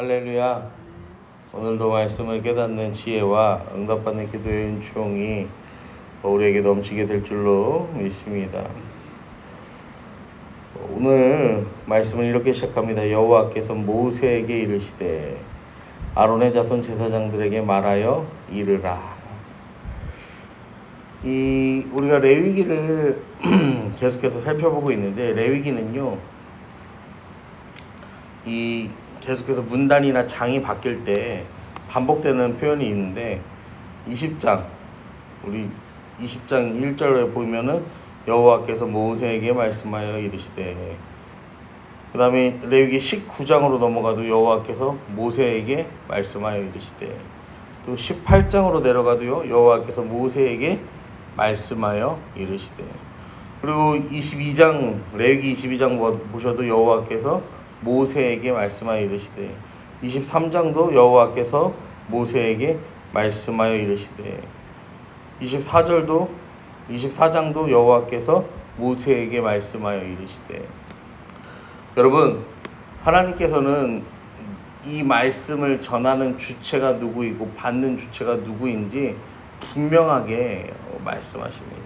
할렐루야. 오늘도 말씀을 깨닫는 지혜와 응답받는 기도의 은총이 우리에게 넘치게 될 줄로 믿습니다. 오늘 말씀은 이렇게 시작합니다. 여호와께서 모세에게 이르시되 아론의 자손 제사장들에게 말하여 이르라. 우리가 레위기를 계속해서 살펴보고 있는데, 레위기는요 계속해서 문단이나 장이 바뀔 때 반복되는 표현이 있는데, 20장 1절에 보면은 여호와께서 모세에게 말씀하여 이르시되, 그 다음에 레위기 19장으로 넘어가도 여호와께서 모세에게 말씀하여 이르시되, 또 18장으로 내려가도요 여호와께서 모세에게 말씀하여 이르시되, 그리고 22장 레위기 22장 보셔도 여호와께서 모세에게 말씀하여 이르시되, 23장도 여호와께서 모세에게 말씀하여 이르시되, 24장도 여호와께서 모세에게 말씀하여 이르시되. 여러분, 하나님께서는 이 말씀을 전하는 주체가 누구이고 받는 주체가 누구인지 분명하게 말씀하십니다.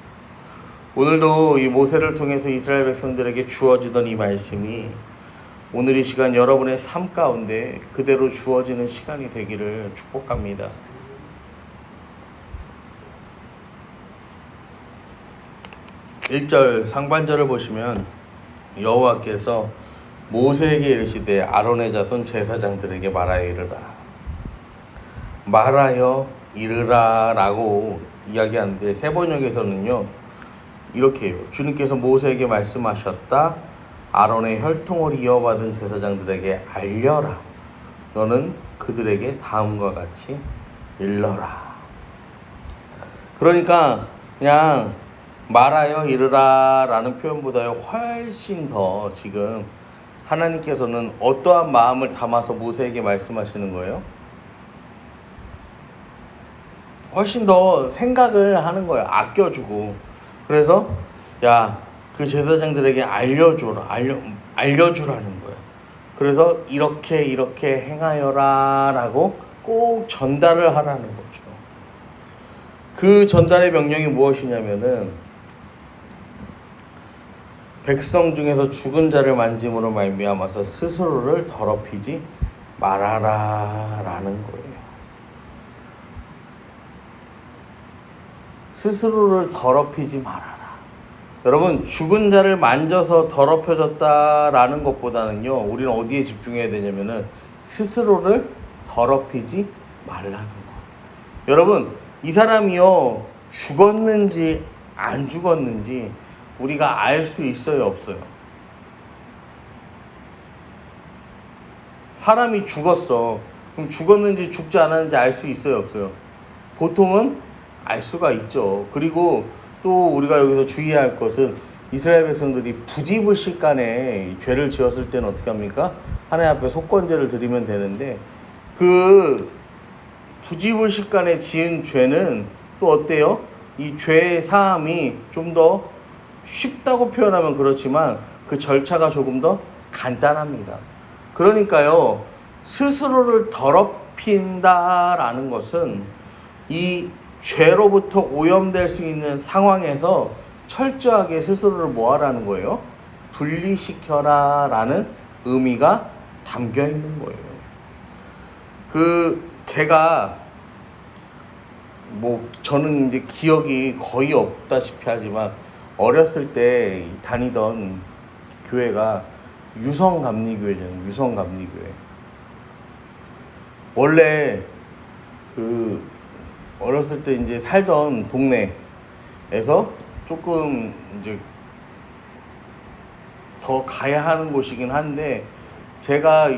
오늘도 이 모세를 통해서 이스라엘 백성들에게 주어지던 이 말씀이 오늘 이 시간 여러분의 삶 가운데 그대로 주어지는 시간이 되기를 축복합니다. 1절 상반절을 보시면 여호와께서 모세에게 이르시되 아론의 자손 제사장들에게 말하여 이르라 라고 이야기하는데, 세 번역에서는요 이렇게 해요. 주님께서 모세에게 말씀하셨다. 아론의 혈통을 이어받은 제사장들에게 알려라. 너는 그들에게 다음과 같이 일러라. 그러니까 그냥 말하여 이르라 라는 표현보다요 훨씬 더 지금 하나님께서는 어떠한 마음을 담아서 모세에게 말씀하시는 거예요? 훨씬 더 생각을 하는 거예요. 아껴주고. 그래서 그 제사장들에게 알려주라는 거예요. 그래서 이렇게 행하여라 라고 꼭 전달을 하라는 거죠. 그 전달의 명령이 무엇이냐면은, 백성 중에서 죽은 자를 만짐으로 말미암아서 스스로를 더럽히지 말아라 라는 거예요. 스스로를 더럽히지 말아라. 여러분, 죽은 자를 만져서 더럽혀졌다라는 것보다는요, 우리는 어디에 집중해야 되냐면은 스스로를 더럽히지 말라는 거. 여러분, 이 사람이요 죽었는지 안 죽었는지 우리가 알 수 있어요, 없어요? 사람이 죽었어. 그럼 죽었는지 죽지 않았는지 알 수 있어요, 없어요? 보통은 알 수가 있죠. 그리고 또 우리가 여기서 주의할 것은, 이스라엘 백성들이 부지불식간에 죄를 지었을 때는 어떻게 합니까? 하나님 앞에 속건제를 드리면 되는데, 그 부지불식간에 지은 죄는 또 어때요? 이 죄의 사함이 좀 더 쉽다고 표현하면 그렇지만 그 절차가 조금 더 간단합니다. 그러니까요, 스스로를 더럽힌다라는 것은 이 죄로부터 오염될 수 있는 상황에서 철저하게 스스로를 뭐하라는 거예요? 분리시켜라 라는 의미가 담겨 있는 거예요. 제가 저는 이제 기억이 거의 없다시피 하지만 어렸을 때 다니던 교회가 유성감리교회잖아요. 유성감리교회. 원래 어렸을 때 이제 살던 동네에서 조금 이제 더 가야 하는 곳이긴 한데, 제가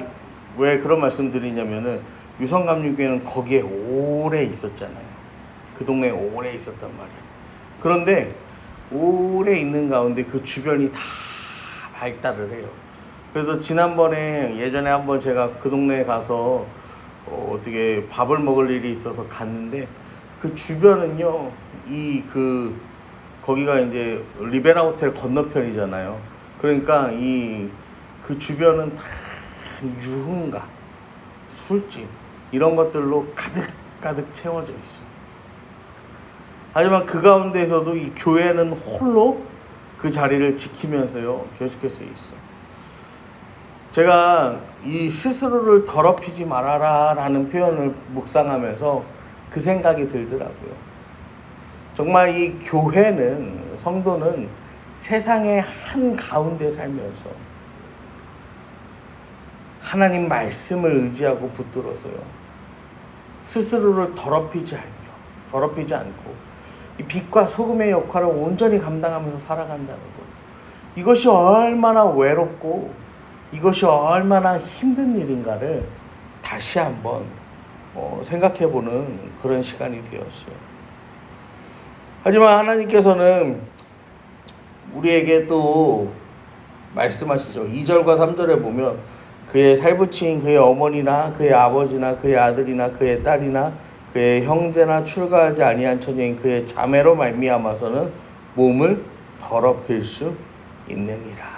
왜 그런 말씀 드리냐면은, 유성감리교회는 거기에 오래 있었잖아요. 그 동네에 오래 있었단 말이에요. 그런데 오래 있는 가운데 그 주변이 다 발달을 해요. 그래서 예전에 한번 제가 그 동네에 가서 어떻게 밥을 먹을 일이 있어서 갔는데, 그 주변은요 거기가 이제 리베라 호텔 건너편이잖아요. 그러니까 그 주변은 다 유흥가, 술집 이런 것들로 가득 채워져 있어. 하지만 그 가운데에서도 이 교회는 홀로 그 자리를 지키면서요 계속해서 있어. 제가 이 스스로를 더럽히지 말아라 라는 표현을 묵상하면서 그 생각이 들더라고요. 정말 이 교회는, 성도는 세상의 한가운데 살면서 하나님 말씀을 의지하고 붙들어서요 스스로를 더럽히지 않고 이 빛과 소금의 역할을 온전히 감당하면서 살아간다는 것, 이것이 얼마나 외롭고 이것이 얼마나 힘든 일인가를 다시 한번 생각해보는 그런 시간이 되었어요. 하지만 하나님께서는 우리에게 또 말씀하시죠. 2절과 3절에 보면 그의 살부친 그의 어머니나 그의 아버지나 그의 아들이나 그의 딸이나 그의 형제나 출가하지 아니한 처녀인 그의 자매로 말미암아서는 몸을 더럽힐 수 있느니라.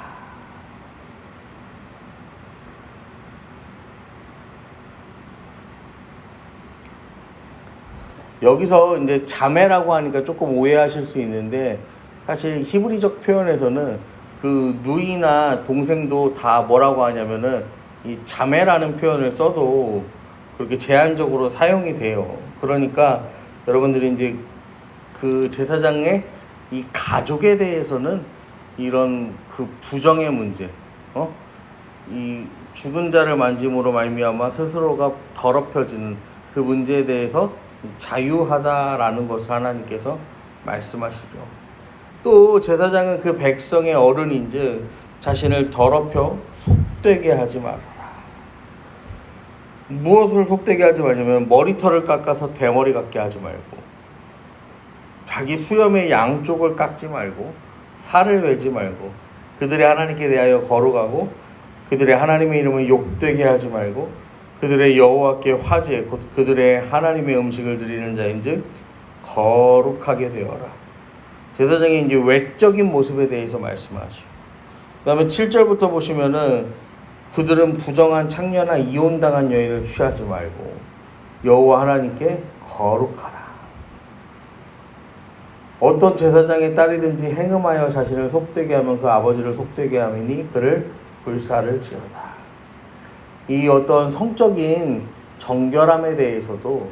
여기서 이제 자매라고 하니까 조금 오해하실 수 있는데, 사실 히브리적 표현에서는 그 누이나 동생도 다 뭐라고 하냐면은 이 자매라는 표현을 써도 그렇게 제한적으로 사용이 돼요. 그러니까 여러분들이 이제 그 제사장의 이 가족에 대해서는 이런 그 부정의 문제, 이 죽은 자를 만짐으로 말미암아 스스로가 더럽혀지는 그 문제에 대해서 자유하다라는 것을 하나님께서 말씀하시죠. 또 제사장은 그 백성의 어른인즉 자신을 더럽혀 속되게 하지 말아라. 무엇을 속되게 하지 말냐면 머리털을 깎아서 대머리 같게 하지 말고, 자기 수염의 양쪽을 깎지 말고, 살을 베지 말고, 그들의 하나님께 대하여 거룩하고 그들의 하나님의 이름을 욕되게 하지 말고, 그들의 여호와께 화제 곧 그들의 하나님의 음식을 드리는 자인즉 거룩하게 되어라. 제사장의 이제 외적인 모습에 대해서 말씀하시고, 그다음에 7절부터 보시면은 그들은 부정한 창녀나 이혼당한 여인을 취하지 말고 여호와 하나님께 거룩하라. 어떤 제사장의 딸이든지 행음하여 자신을 속되게 하면 그 아버지를 속되게 하미니 그를 불사를지어다. 이 어떤 성적인 정결함에 대해서도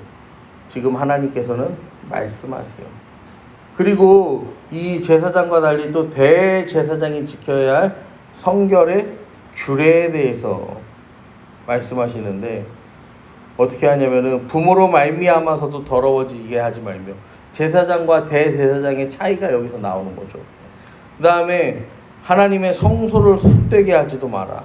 지금 하나님께서는 말씀하세요. 그리고 이 제사장과 달리 또 대제사장이 지켜야 할 성결의 규례에 대해서 말씀하시는데, 어떻게 하냐면은 부모로 말미암아서도 더러워지게 하지 말며, 제사장과 대제사장의 차이가 여기서 나오는 거죠. 그 다음에 하나님의 성소를 속되게 하지도 마라.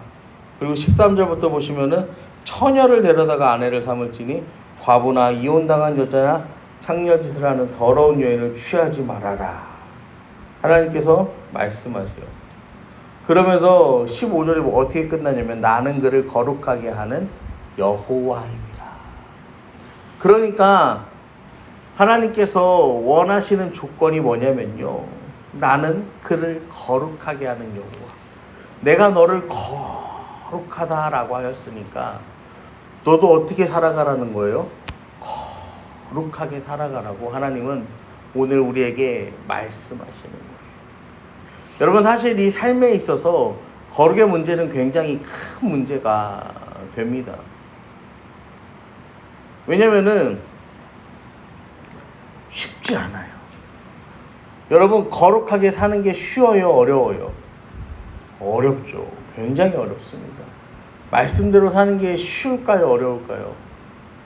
그리고 13절부터 보시면은 처녀를 데려다가 아내를 삼을지니 과부나 이혼당한 여자나 창녀짓을 하는 더러운 여인을 취하지 말아라. 하나님께서 말씀하세요. 그러면서 15절이 어떻게 끝나냐면 나는 그를 거룩하게 하는 여호와입니다. 그러니까 하나님께서 원하시는 조건이 뭐냐면요, 나는 그를 거룩하게 하는 여호와. 내가 너를 거룩하다라고 하였으니까 너도 어떻게 살아가라는 거예요? 거룩하게 살아가라고 하나님은 오늘 우리에게 말씀하시는 거예요. 여러분, 사실 이 삶에 있어서 거룩의 문제는 굉장히 큰 문제가 됩니다. 왜냐면은 쉽지 않아요. 여러분, 거룩하게 사는 게 쉬워요, 어려워요? 어렵죠. 굉장히 어렵습니다. 말씀대로 사는 게 쉬울까요, 어려울까요?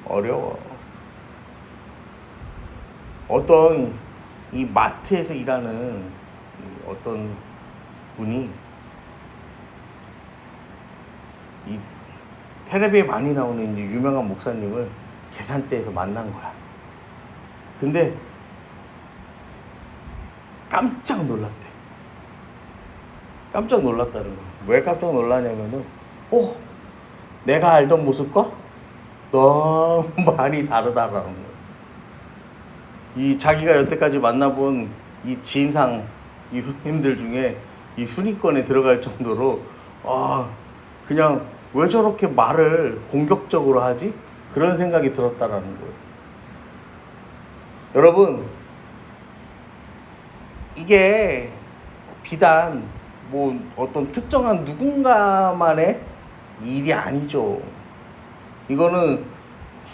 어려워. 어떤 이 마트에서 일하는 어떤 분이 이 텔레비에 많이 나오는 이제 유명한 목사님을 계산대에서 만난 거야. 근데 깜짝 놀랐대. 깜짝 놀랐다는 거야. 왜 깜짝 놀라냐면은 내가 알던 모습과 너무 많이 다르다라는 거야. 이 자기가 여태까지 만나본 이 지인상 이 손님들 중에 이 순위권에 들어갈 정도로 그냥 왜 저렇게 말을 공격적으로 하지? 그런 생각이 들었다라는 거예요. 여러분, 이게 비단 뭐 어떤 특정한 누군가만의 일이 아니죠. 이거는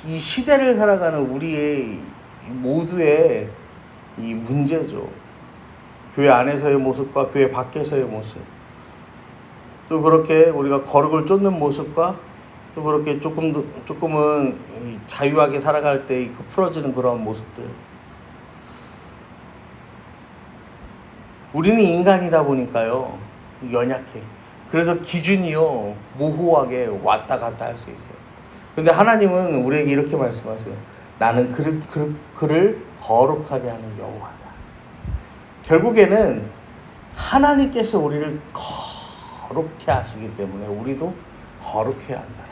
이 시대를 살아가는 우리의 모두의 이 문제죠. 교회 안에서의 모습과 교회 밖에서의 모습, 또 그렇게 우리가 거룩을 쫓는 모습과 또 그렇게 조금은 자유하게 살아갈 때 그 풀어지는 그런 모습들. 우리는 인간이다 보니까요, 연약해. 그래서 기준이요, 모호하게 왔다 갔다 할 수 있어요. 근데 하나님은 우리에게 이렇게 말씀하세요. 나는 그를 거룩하게 하는 여호와다. 결국에는 하나님께서 우리를 거룩해 하시기 때문에 우리도 거룩해야 한다.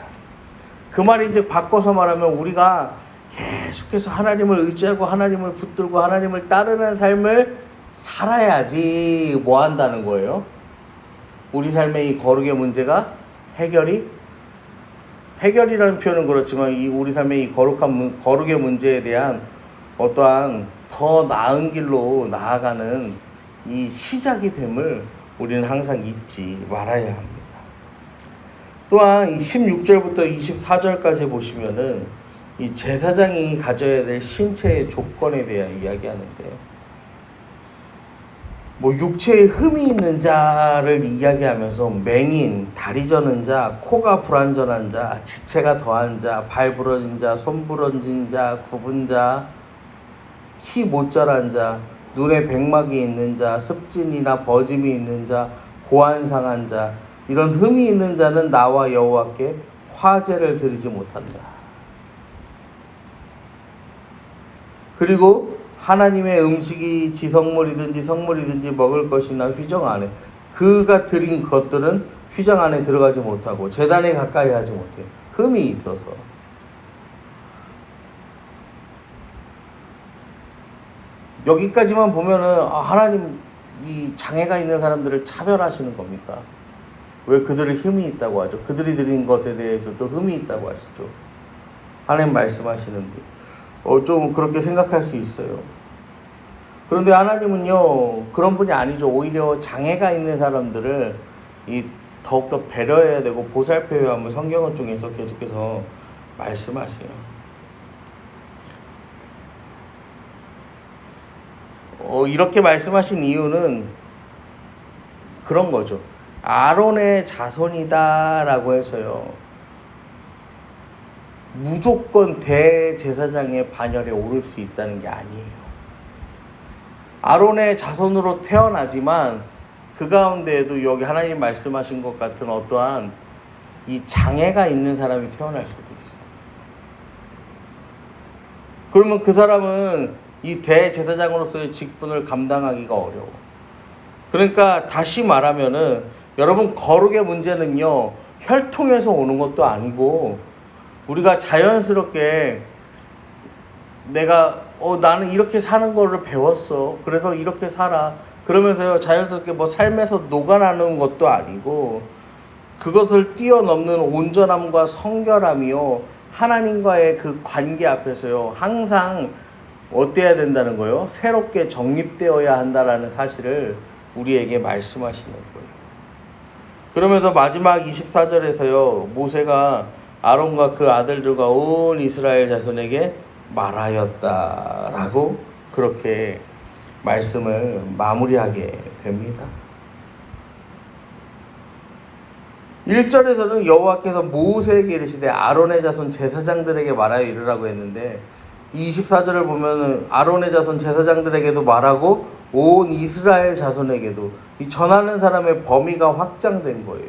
그 말이 이제 바꿔서 말하면 우리가 계속해서 하나님을 의지하고 하나님을 붙들고 하나님을 따르는 삶을 살아야지 뭐 한다는 거예요? 우리 삶의 이 거룩의 문제가 해결이라는 표현은 그렇지만 이 우리 삶의 이 거룩의 문제에 대한 어떠한 더 나은 길로 나아가는 이 시작이 됨을 우리는 항상 잊지 말아야 합니다. 또한 16절부터 24절까지 보시면은 이 제사장이 가져야 될 신체의 조건에 대한 이야기하는데, 뭐 육체에 흠이 있는 자를 이야기하면서 맹인, 다리 저는 자, 코가 불완전한 자, 지체가 더한 자, 발 부러진 자, 손 부러진 자, 굽은 자, 키 못 자란 자, 눈에 백막이 있는 자, 습진이나 버짐이 있는 자, 고안 상한 자, 이런 흠이 있는 자는 나와 여호와께 화제를 드리지 못한다. 그리고 하나님의 음식이 지성물이든지 성물이든지 먹을 것이나 휘정 안에, 그가 드린 것들은 휘정 안에 들어가지 못하고 제단에 가까이 하지 못해. 흠이 있어서. 여기까지만 보면은 하나님 이 장애가 있는 사람들을 차별하시는 겁니까? 왜 그들을 흠이 있다고 하죠? 그들이 드린 것에 대해서도 흠이 있다고 하시죠. 하나님 말씀하시는데 좀 그렇게 생각할 수 있어요. 그런데 하나님은요, 그런 분이 아니죠. 오히려 장애가 있는 사람들을 더욱더 배려해야 되고 보살펴야 함을 성경을 통해서 계속해서 말씀하세요. 이렇게 말씀하신 이유는 그런 거죠. 아론의 자손이다라고 해서요, 무조건 대제사장의 반열에 오를 수 있다는 게 아니에요. 아론의 자손으로 태어나지만 그 가운데에도 여기 하나님 말씀하신 것 같은 어떠한 이 장애가 있는 사람이 태어날 수도 있어요. 그러면 그 사람은 이 대제사장으로서의 직분을 감당하기가 어려워. 그러니까 다시 말하면은 여러분, 거룩의 문제는요, 혈통에서 오는 것도 아니고 우리가 자연스럽게 내가 나는 이렇게 사는 거를 배웠어, 그래서 이렇게 살아, 그러면서요 자연스럽게 뭐 삶에서 녹아나는 것도 아니고, 그것을 뛰어넘는 온전함과 성결함이요, 하나님과의 그 관계 앞에서요 항상 어때야 된다는 거예요? 새롭게 정립되어야 한다라는 사실을 우리에게 말씀하시는 거예요. 그러면서 마지막 24절에서요 모세가 아론과 그 아들들과 온 이스라엘 자손에게 말하였다라고 그렇게 말씀을 마무리하게 됩니다. 1절에서는 여호와께서 모세에게 이르시되 아론의 자손 제사장들에게 말하여 이르라고 했는데, 24절을 보면은 아론의 자손 제사장들에게도 말하고 온 이스라엘 자손에게도, 이 전하는 사람의 범위가 확장된 거예요.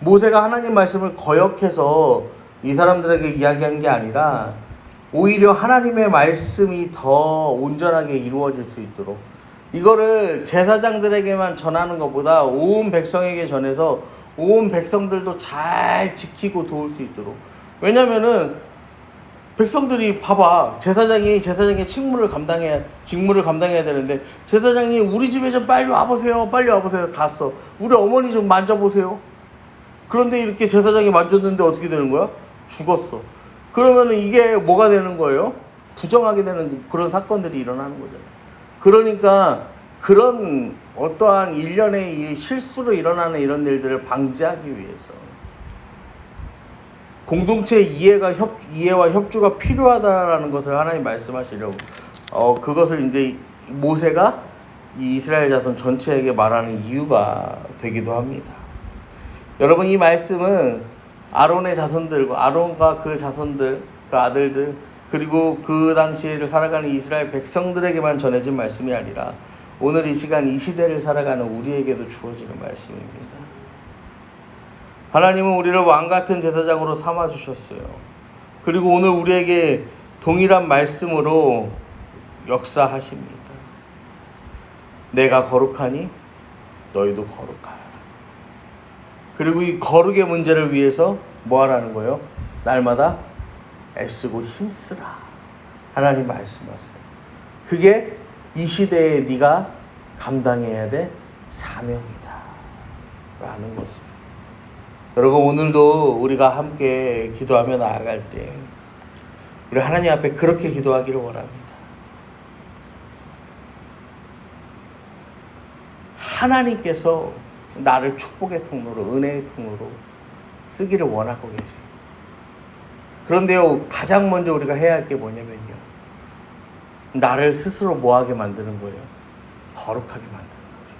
모세가 하나님 말씀을 거역해서 이 사람들에게 이야기한 게 아니라 오히려 하나님의 말씀이 더 온전하게 이루어질 수 있도록, 이거를 제사장들에게만 전하는 것보다 온 백성에게 전해서 온 백성들도 잘 지키고 도울 수 있도록. 왜냐면은 백성들이 봐봐, 제사장의 직무를 감당해야 되는데, 제사장이 우리 집에 좀 빨리 와보세요 갔어. 우리 어머니 좀 만져보세요. 그런데 이렇게 제사장이 만졌는데 어떻게 되는 거야? 죽었어. 그러면은 이게 뭐가 되는 거예요? 부정하게 되는 그런 사건들이 일어나는 거잖아요. 그러니까 그런 어떠한 일련의 이 실수로 일어나는 이런 일들을 방지하기 위해서 공동체 이해와 협조가 필요하다라는 것을 하나님 말씀하시려고 그것을 이제 모세가 이 이스라엘 자손 전체에게 말하는 이유가 되기도 합니다. 여러분, 이 말씀은 아론의 자손들과 아론과 그 자손들, 그 아들들, 그리고 그 당시를 살아가는 이스라엘 백성들에게만 전해진 말씀이 아니라 오늘 이 시간 이 시대를 살아가는 우리에게도 주어지는 말씀입니다. 하나님은 우리를 왕같은 제사장으로 삼아주셨어요. 그리고 오늘 우리에게 동일한 말씀으로 역사하십니다. 내가 거룩하니 너희도 거룩하라. 그리고 이 거룩의 문제를 위해서 뭐 하라는 거예요? 날마다 애쓰고 힘쓰라. 하나님 말씀하세요. 그게 이 시대에 네가 감당해야 될 사명이다 라는 것이죠. 여러분, 오늘도 우리가 함께 기도하며 나아갈 때 우리 하나님 앞에 그렇게 기도하기를 원합니다. 하나님께서 나를 축복의 통로로, 은혜의 통로로 쓰기를 원하고 계세요. 그런데요, 가장 먼저 우리가 해야 할 게 뭐냐면요, 나를 스스로 뭐하게 만드는 거예요? 거룩하게 만드는 거죠.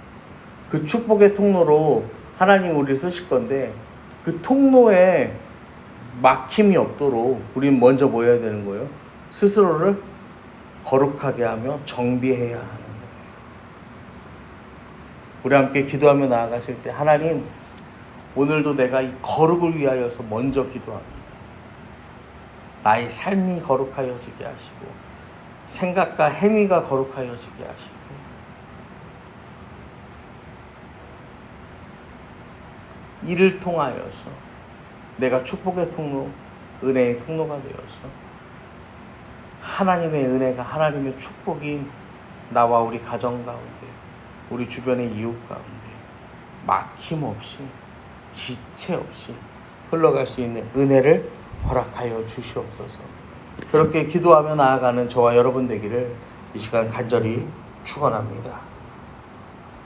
그 축복의 통로로 하나님 우리를 쓰실 건데 그 통로에 막힘이 없도록 우리는 먼저 뭐 해야 되는 거예요? 스스로를 거룩하게 하며 정비해야 하는 거예요. 우리 함께 기도하며 나아가실 때 하나님, 오늘도 내가 이 거룩을 위하여서 먼저 기도합니다. 나의 삶이 거룩하여지게 하시고 생각과 행위가 거룩하여지게 하시고 이를 통하여서 내가 축복의 통로, 은혜의 통로가 되어서 하나님의 은혜가, 하나님의 축복이 나와 우리 가정 가운데, 우리 주변의 이웃 가운데 막힘없이, 지체 없이 흘러갈 수 있는 은혜를 허락하여 주시옵소서. 그렇게 기도하며 나아가는 저와 여러분 되기를 이 시간 간절히 축원합니다.